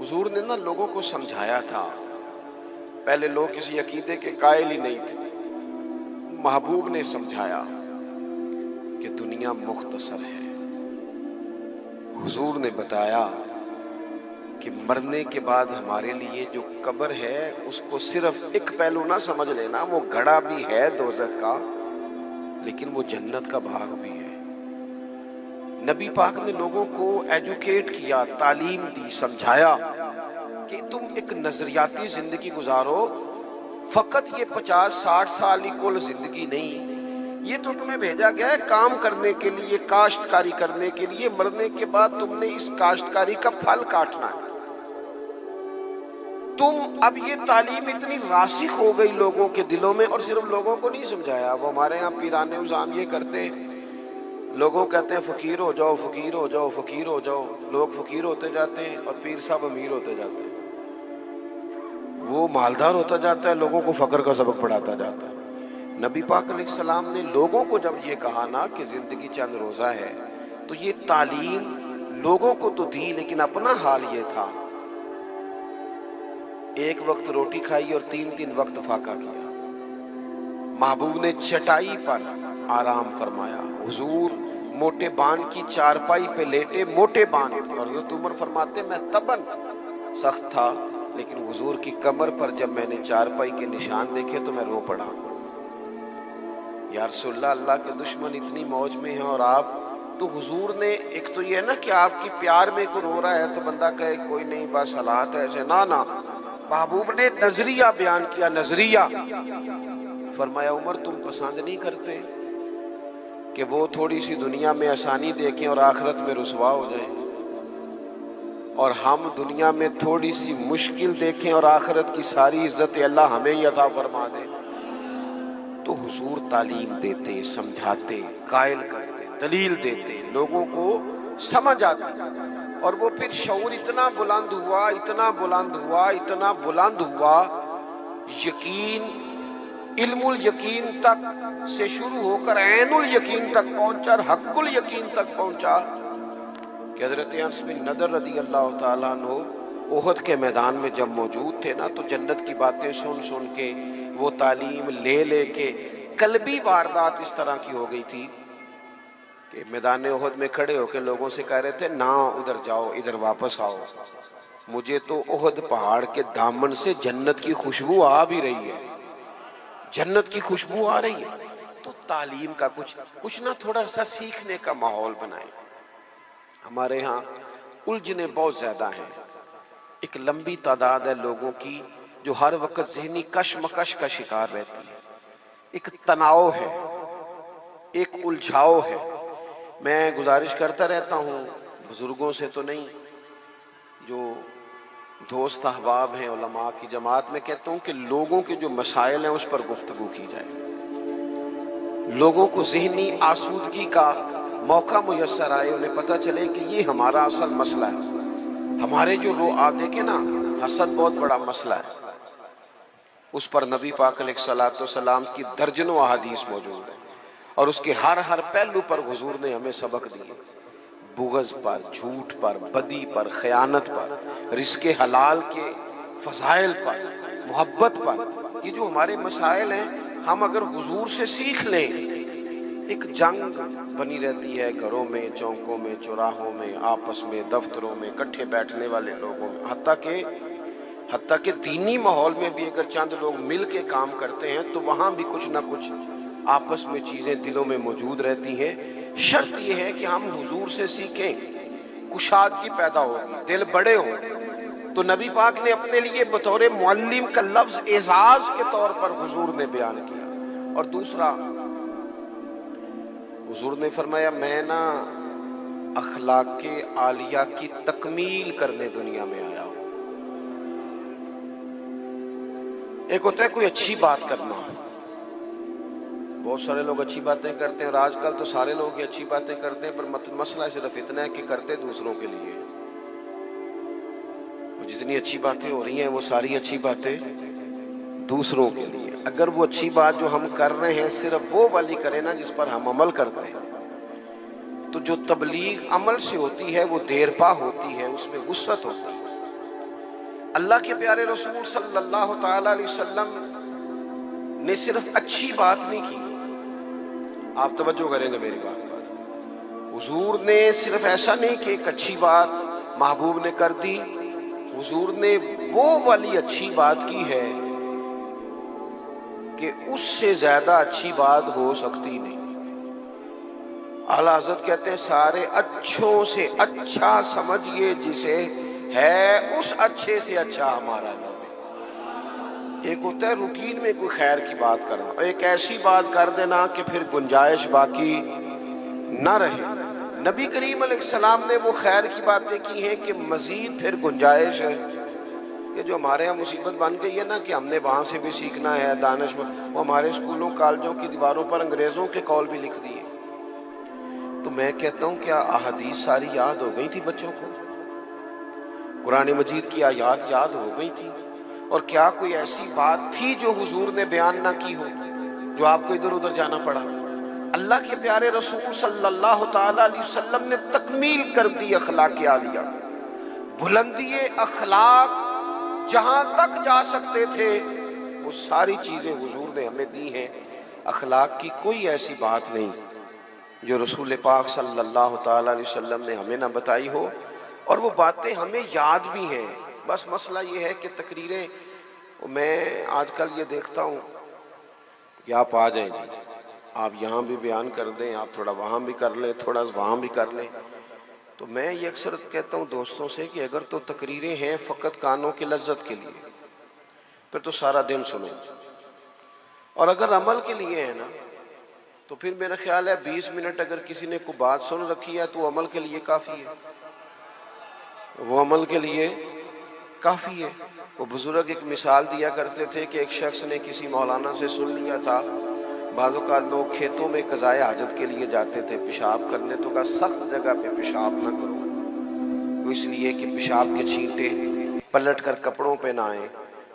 حضور نے نا لوگوں کو سمجھایا تھا. پہلے لوگ کسی عقیدے کے قائل ہی نہیں تھے. محبوب نے سمجھایا کہ دنیا مختصر ہے. حضور نے بتایا کہ مرنے کے بعد ہمارے لیے جو قبر ہے اس کو صرف ایک پہلو نہ سمجھ لینا، وہ گڑھا بھی ہے دوزخ کا لیکن وہ جنت کا باغ بھی ہے. نبی پاک نے لوگوں کو ایجوکیٹ کیا، تعلیم دی، سمجھایا کہ تم ایک نظریاتی زندگی گزارو. فقط یہ 50-60 سال ہی کل زندگی نہیں، یہ تو تمہیں بھیجا گیا ہے کام کرنے کے لیے، کاشتکاری کرنے کے لیے. مرنے کے بعد تم نے اس کاشتکاری کا پھل کاٹنا ہے. تم اب یہ تعلیم اتنی راسخ ہو گئی لوگوں کے دلوں میں، اور صرف لوگوں کو نہیں سمجھایا. وہ ہمارے ہاں پیران نظام یہ کرتے ہیں، لوگوں کہتے ہیں فقیر ہو جاؤ، فقیر ہو جاؤ، فقیر ہو جاؤ. لوگ فقیر ہوتے جاتے ہیں اور پیر صاحب امیر ہوتے جاتے ہیں. وہ مالدار ہوتا جاتا ہے، لوگوں کو فقر کا سبق پڑھاتا جاتا ہے. نبی پاک علیہ السلام نے لوگوں کو جب یہ کہا نا کہ زندگی چند روزہ ہے، تو یہ تعلیم لوگوں کو تو دی، لیکن اپنا حال یہ تھا. ایک وقت روٹی کھائی اور 3 وقت فاقہ کیا. محبوب نے چٹائی پر آرام فرمایا. حضور موٹے بان کی چارپائی پہ لیٹے، موٹے بان. اور حضرت عمر فرماتے میں تبن سخت تھا، لیکن حضور کی کمر پر جب میں نے چارپائی کے نشان دیکھے تو میں رو پڑا. یا رسول اللہ، اللہ کے دشمن اتنی موج میں ہیں اور آپ تو. حضور نے ایک تو یہ ہے نا کہ آپ کی پیار میں کوئی رو رہا ہے تو بندہ کہے کوئی نہیں بس حالات ایسے، نہ. محبوب نے نظریہ بیان کیا، نظریہ. فرمایا عمر تم پسند نہیں کرتے کہ وہ تھوڑی سی دنیا میں آسانی دیکھیں اور آخرت میں رسوا ہو جائیں، اور ہم دنیا میں تھوڑی سی مشکل دیکھیں اور آخرت کی ساری عزت اللہ ہمیں ہی عطا فرما دے. تو حضور تعلیم دیتے، سمجھاتے، قائل کرتے، دلیل دیتے، لوگوں کو سمجھ آتی. اور وہ پھر شعور اتنا بلند ہوا، اتنا بلند ہوا، اتنا بلند ہوا، یقین علم الیقین تک سے شروع ہو کر عین الیقین تک پہنچا اور حق الیقین تک پہنچا کہ حضرت انس بن نضر رضی اللہ تعالیٰ عنہ احد کے میدان میں جب موجود تھے نا، تو جنت کی باتیں سن سن کے، وہ تعلیم لے لے کے قلبی واردات اس طرح کی ہو گئی تھی کہ میدان احد میں کھڑے ہو کے لوگوں سے کہہ رہے تھے نہ ادھر جاؤ، ادھر واپس آؤ. مجھے تو احد پہاڑ کے دامن سے جنت کی خوشبو آ بھی رہی ہے، جنت کی خوشبو آ رہی ہے. تو تعلیم کا کچھ نہ تھوڑا سا سیکھنے کا ماحول بنائیں. ہمارے ہاں الجھنیں بہت زیادہ ہیں. ایک لمبی تعداد ہے لوگوں کی جو ہر وقت ذہنی کشمکش کا شکار رہتی ہے. ایک تناؤ ہے، ایک الجھاؤ ہے. میں گزارش کرتا رہتا ہوں بزرگوں سے تو نہیں، جو دوست احباب ہیں علماء کی جماعت میں کہتا ہوں کہ لوگوں کے جو مسائل ہیں اس پر گفتگو کی جائے. لوگوں کو ذہنی آسودگی کا موقع میسر آئے، انہیں پتہ چلے کہ یہ ہمارا اصل مسئلہ ہے. ہمارے جو آپ دیکھیں نا، حسد بہت بڑا مسئلہ ہے. اس پر نبی پاک علیہ الصلوۃ والسلام کی درجنوں احادیث موجود ہیں، اور اس کے ہر پہلو پر حضور نے ہمیں سبق دیے. بغض پر، جھوٹ پر، بدی پر، خیانت پر، رزق حلال کے فضائل پر، محبت پر. یہ جو ہمارے مسائل ہیں، ہم اگر حضور سے سیکھ لیں. ایک جنگ بنی رہتی ہے گھروں میں، چوکوں میں، چوراہوں میں، آپس میں، دفتروں میں، اکٹھے بیٹھنے والے لوگوں میں. حتیٰ کہ دینی ماحول میں بھی اگر چند لوگ مل کے کام کرتے ہیں تو وہاں بھی کچھ نہ کچھ آپس میں چیزیں دلوں میں موجود رہتی ہیں. شرط یہ ہے کہ ہم حضور سے سیکھیں، کشادگی پیدا ہوگی، دل بڑے ہوں. تو نبی پاک نے اپنے لیے بطور معلم کا لفظ اعزاز کے طور پر حضور نے بیان کیا. اور دوسرا، حضور نے فرمایا میں نا اخلاق عالیہ کی تکمیل کرنے دنیا میں آیا ہوں. ایک ہوتا ہے کوئی اچھی بات کرنا، بہت سارے لوگ اچھی باتیں کرتے ہیں، اور آج کل تو سارے لوگ اچھی باتیں کرتے ہیں، پر مسئلہ صرف اتنا ہے کہ کرتے دوسروں کے لیے. جتنی اچھی باتیں ہو رہی ہیں وہ ساری اچھی باتیں دوسروں کے لیے. اگر وہ اچھی بات جو ہم کر رہے ہیں صرف وہ والی کریں نا جس پر ہم عمل کرتے ہیں، تو جو تبلیغ عمل سے ہوتی ہے وہ دیر پا ہوتی ہے، اس میں وسعت ہوتی ہے. اللہ کے پیارے رسول صلی اللہ تعالی علیہ وسلم نے صرف اچھی بات نہیں کی، آپ توجہ کریں گے میری بات پر، حضور نے صرف ایسا نہیں کہ ایک اچھی بات محبوب نے کر دی، حضور نے وہ والی اچھی بات کی ہے کہ اس سے زیادہ اچھی بات ہو سکتی نہیں۔ اعلیٰ حضرت کہتے ہیں سارے اچھوں سے اچھا سمجھئے جسے ہے اس اچھے سے اچھا ہمارا نام ہے۔ ایک ہوتا ہے روٹین میں کوئی خیر کی بات کرنا، اور ایک ایسی بات کر دینا کہ پھر گنجائش باقی نہ رہے۔ نبی کریم علیہ السلام نے وہ خیر کی باتیں کی ہیں کہ مزید پھر گنجائش ہے۔ یہ جو ہمارے یہاں مصیبت بن گئی ہے نا کہ ہم نے وہاں سے بھی سیکھنا ہے دانش، وہ ہمارے اسکولوں کالجوں کی دیواروں پر انگریزوں کے قول بھی لکھ دیے۔ تو میں کہتا ہوں کیا احادیث ساری یاد ہو گئی تھی بچوں کو؟ قرآن مجید کی آیات یاد ہو گئی تھی؟ اور کیا کوئی ایسی بات تھی جو حضور نے بیان نہ کی ہو، جو آپ کو ادھر ادھر جانا پڑا؟ اللہ کے پیارے رسول صلی اللہ تعالی علیہ وسلم نے تکمیل کر دی اخلاق عالیہ، بلندی اخلاق جہاں تک جا سکتے تھے وہ ساری چیزیں حضور نے ہمیں دی ہیں۔ اخلاق کی کوئی ایسی بات نہیں جو رسول پاک صلی اللہ تعالی علیہ وسلم نے ہمیں نہ بتائی ہو، اور وہ باتیں ہمیں یاد بھی ہیں۔ بس مسئلہ یہ ہے کہ تقریریں، میں آج کل یہ دیکھتا ہوں کہ آپ آ جائیں جی، آپ یہاں بھی بیان کر دیں، آپ تھوڑا وہاں بھی کر لیں، تھوڑا وہاں بھی کر لیں۔ تو میں یہ اکثر کہتا ہوں دوستوں سے کہ اگر تو تقریریں ہیں فقط کانوں کی لذت کے لیے، پھر تو سارا دن سنو، اور اگر عمل کے لیے ہے نا تو پھر میرا خیال ہے 20 منٹ اگر کسی نے کوئی بات سن رکھی ہے تو وہ عمل کے لیے کافی ہے، وہ عمل کے لیے کافی ہے۔ وہ بزرگ ایک مثال دیا کرتے تھے کہ ایک شخص نے کسی مولانا سے سن لیا تھا، بعض اوقات لوگ کھیتوں میں قضائے حاجت کے لیے جاتے تھے پیشاب کرنے، تو کہا سخت جگہ پہ پیشاب نہ کرو، وہ اس لیے کہ پیشاب کے چھینٹے پلٹ کر کپڑوں پہ نہ آئیں۔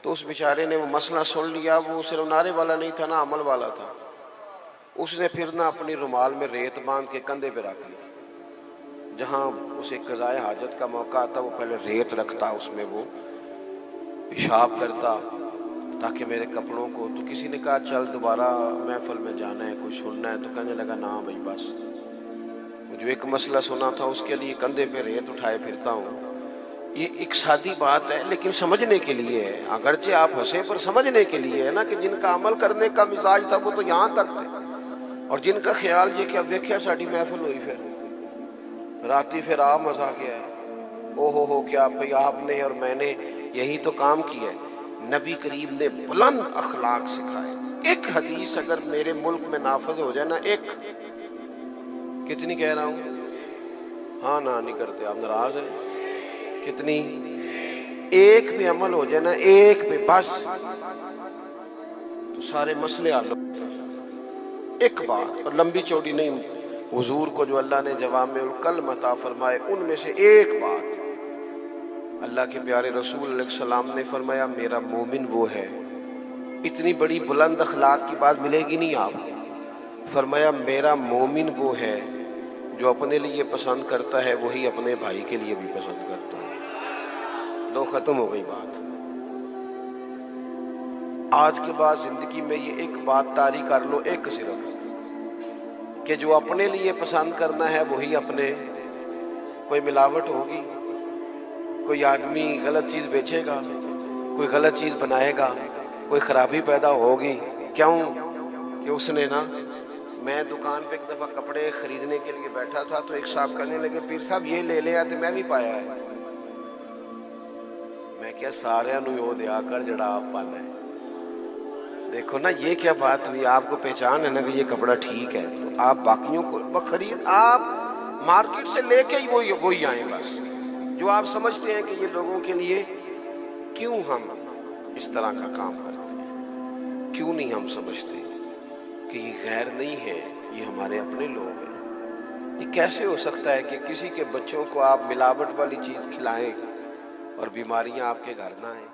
تو اس بیچارے نے وہ مسئلہ سن لیا، وہ صرف نعرے والا نہیں تھا نا، عمل والا تھا۔ اس نے پھر نہ اپنی رومال میں ریت باندھ کے کندھے پہ رکھ لی، جہاں اسے قضائے حاجت کا موقع آتا وہ پہلے ریت رکھتا، اس میں وہ پیشاب کرتا تاکہ میرے کپڑوں کو۔ تو کسی نے کہا چل دوبارہ محفل میں جانا ہے، کچھ سننا ہے، تو کہنے لگا نا بھائی بس، جو ایک مسئلہ سنا تھا اس کے لیے کندھے پہ ریت اٹھائے پھرتا ہوں۔ یہ ایک سادی بات ہے لیکن سمجھنے کے لیے ہے، اگرچہ آپ ہنسے پر سمجھنے کے لیے ہے نا، کہ جن کا عمل کرنے کا مزاج تھا وہ تو یہاں تک تھے، اور جن کا خیال یہ کہ اب ویکھیا ساڑی محفل ہوئی، پھر راتی پھر آپ مزہ گیا ہے، او ہو کیا بھئی آپ نے اور میں نے یہی تو کام کیا ہے۔ نبی کریم نے بلند اخلاق سکھائے۔ ایک حدیث اگر میرے ملک میں نافذ ہو جائے نا، ایک، کتنی کہہ رہا ہوں؟ ہاں نہ نہیں کرتے آپ، ناراض ہیں؟ کتنی؟ ایک پہ عمل ہو جائے نا، ایک پہ بس، تو سارے مسئلے حل ہو۔ ایک بات، اور لمبی چوڑی نہیں، حضور کو جو اللہ نے جوامع الکلم عطا فرمائے ان میں سے ایک بات، اللہ کے پیارے رسول علیہ السلام نے فرمایا میرا مومن وہ ہے۔ اتنی بڑی بلند اخلاق کی بات ملے گی نہیں آپ کو۔ فرمایا میرا مومن وہ ہے جو اپنے لیے پسند کرتا ہے وہی اپنے بھائی کے لیے بھی پسند کرتا ہے۔ لو ختم ہو گئی بات۔ آج کے بعد زندگی میں یہ ایک بات طاری کر لو، ایک صرف، کہ جو اپنے لیے پسند کرنا ہے وہی اپنے، کوئی ملاوٹ ہوگی، کوئی آدمی غلط چیز بیچے گا، کوئی غلط چیز بنائے گا، کوئی خرابی پیدا ہوگی، کیوں کہ اس نے نا، میں دکان پہ ایک دفعہ کپڑے خریدنے کے لیے بیٹھا تھا تو ایک صاحب کہنے لگے پیر صاحب یہ لے لے آتے، میں بھی پایا ہے۔ میں کیا سارے نو یو دیا کر جڑا آپ پانا ہے۔ دیکھو نا یہ کیا بات ہوئی، آپ کو پہچان ہے نا کہ یہ کپڑا ٹھیک ہے، تو آپ باقیوں کو خرید، آپ مارکیٹ سے لے کے ہی وہی آئیں بس، جو آپ سمجھتے ہیں کہ یہ لوگوں کے لیے۔ کیوں ہم اس طرح کا کام کرتے ہیں؟ کیوں نہیں ہم سمجھتے کہ یہ غیر نہیں ہے، یہ ہمارے اپنے لوگ ہیں؟ یہ کیسے ہو سکتا ہے کہ کسی کے بچوں کو آپ ملاوٹ والی چیز کھلائیں اور بیماریاں آپ کے گھر نہ آئیں؟